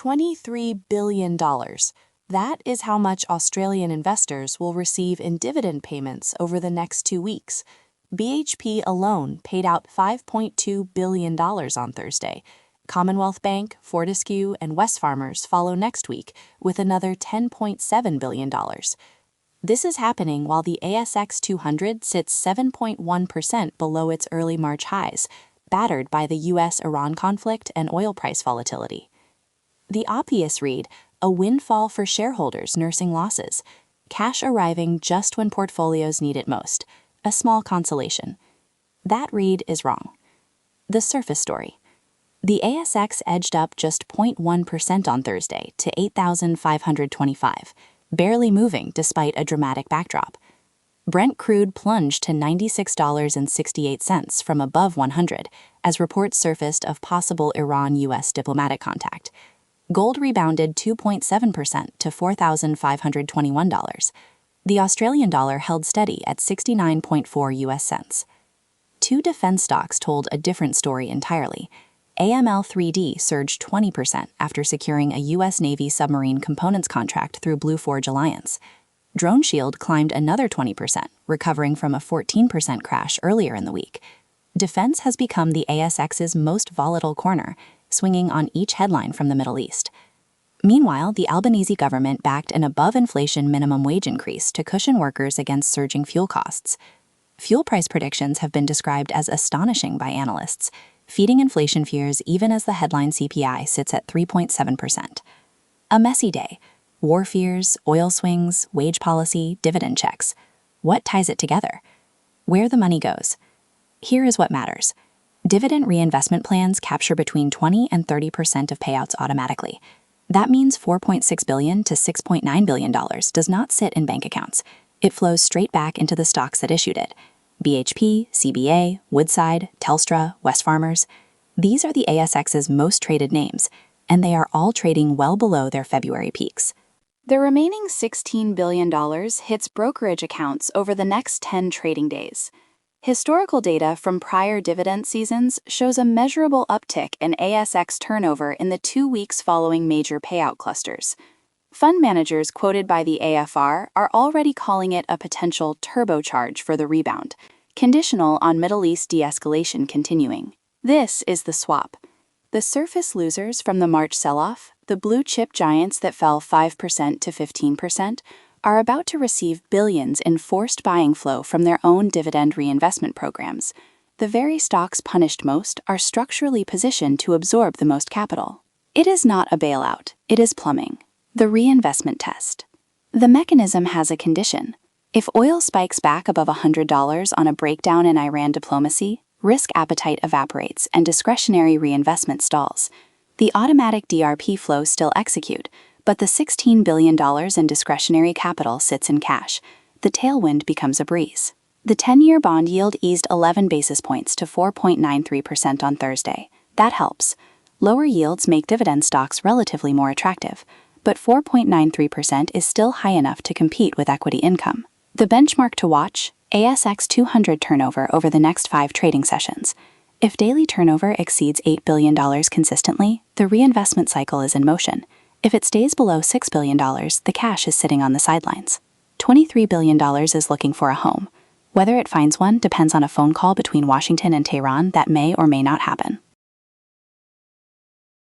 $23 billion. That is how much Australian investors will receive in dividend payments over the next 2 weeks. BHP alone paid out $5.2 billion on Thursday. Commonwealth Bank, Fortescue, and Wesfarmers follow next week with another $10.7 billion. This is happening while the ASX 200 sits 7.1% below its early March highs, battered by the US-Iran conflict and oil price volatility. The obvious read, a windfall for shareholders nursing losses, cash arriving just when portfolios need it most, a small consolation. That read is wrong. The surface story. The ASX edged up just 0.1% on Thursday to 8,525, barely moving despite a dramatic backdrop. Brent crude plunged to $96.68 from above 100 as reports surfaced of possible Iran-US diplomatic contact. Gold rebounded 2.7% to $4,521. The Australian dollar held steady at 69.4 US cents. Two defense stocks told a different story entirely. AML 3D surged 20% after securing a U.S. Navy submarine components contract through Blue Forge Alliance. Drone Shield climbed another 20%, recovering from a 14% crash earlier in the week. Defense has become the ASX's most volatile corner, swinging on each headline from the Middle East. Meanwhile, the Albanese government backed an above-inflation minimum wage increase to cushion workers against surging fuel costs. Fuel price predictions have been described as astonishing by analysts, feeding inflation fears even as the headline CPI sits at 3.7%. A messy day. War fears, oil swings, wage policy, dividend checks. What ties it together? Where the money goes. Here is what matters. Dividend reinvestment plans capture between 20 and 30% of payouts automatically. That means $4.6 billion to $6.9 billion does not sit in bank accounts. It flows straight back into the stocks that issued it. BHP, CBA, Woodside, Telstra, Wesfarmers. These are the ASX's most traded names, and they are all trading well below their February peaks. The remaining $16 billion hits brokerage accounts over the next 10 trading days. Historical data from prior dividend seasons shows a measurable uptick in ASX turnover in the 2 weeks following major payout clusters. Fund managers quoted by the AFR are already calling it a potential turbocharge for the rebound, conditional on Middle East de-escalation continuing. This is the swap. The surface losers from the March sell-off, the blue-chip giants that fell 5% to 15%, are about to receive billions in forced buying flow from their own dividend reinvestment programs. The very stocks punished most are structurally positioned to absorb the most capital. It is not a bailout, it is plumbing. The reinvestment test. The mechanism has a condition. If oil spikes back above $100 on a breakdown in Iran diplomacy, risk appetite evaporates and discretionary reinvestment stalls. The automatic DRP flows still execute, but the $16 billion in discretionary capital sits in cash. The tailwind becomes a breeze. The 10-year bond yield eased 11 basis points to 4.93% on Thursday. That helps. Lower yields make dividend stocks relatively more attractive, but 4.93% is still high enough to compete with equity income. The benchmark to watch, ASX 200 turnover over the next 5 trading sessions. If daily turnover exceeds $8 billion consistently, the reinvestment cycle is in motion. If it stays below $6 billion, the cash is sitting on the sidelines. $23 billion is looking for a home. Whether it finds one depends on a phone call between Washington and Tehran that may or may not happen.